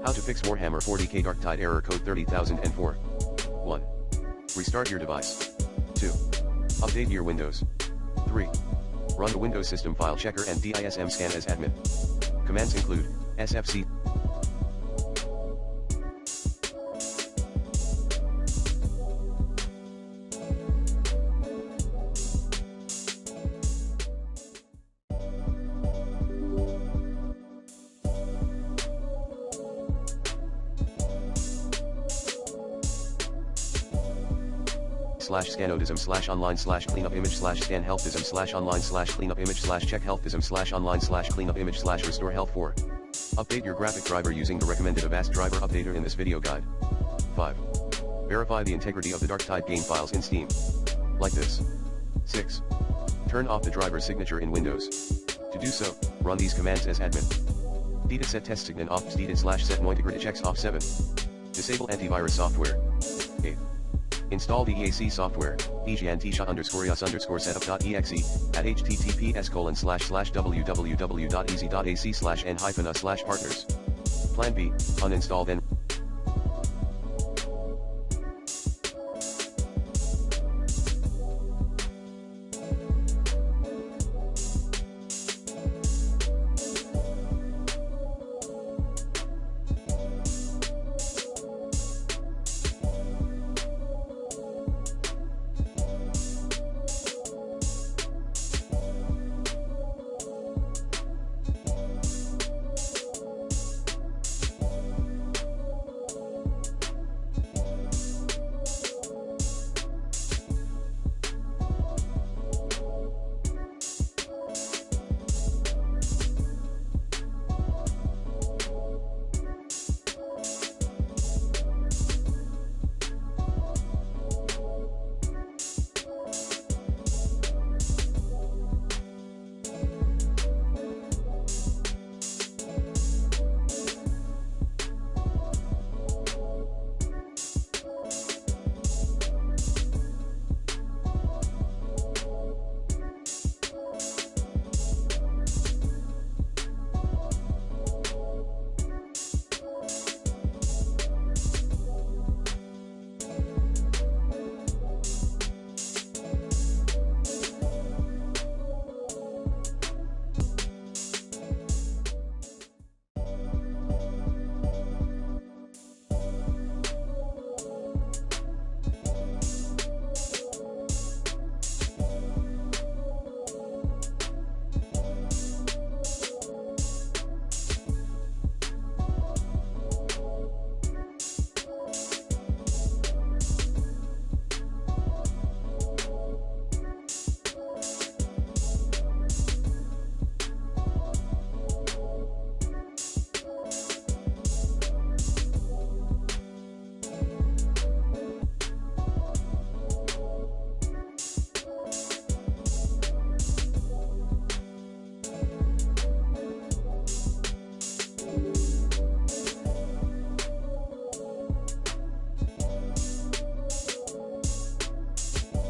How to fix Warhammer 40k Darktide error code 30004. 1. Restart your device. 2. Update your Windows. 3. Run the Windows System File Checker and DISM Scan as admin. Commands include sfc /scanodism /online /cleanup image /scan healthism /online /cleanup image /check healthism /online /cleanup image /restore health. 4. Update your graphic driver using the recommended Avast driver updater in this video guide. 5. Verify the integrity of the Darktide game files in Steam. Like this. 6. Turn off the driver's signature in Windows. To do so, run these commands as admin. Data set test sign off data /set nointegrity checks off. 7. Disable antivirus software. 8. Install the EAC software, eganttisha_us_setup.exe, at https://www.easy.ac/n-a/partners. Plan B, uninstall then.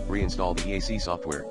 Reinstall the EAC software.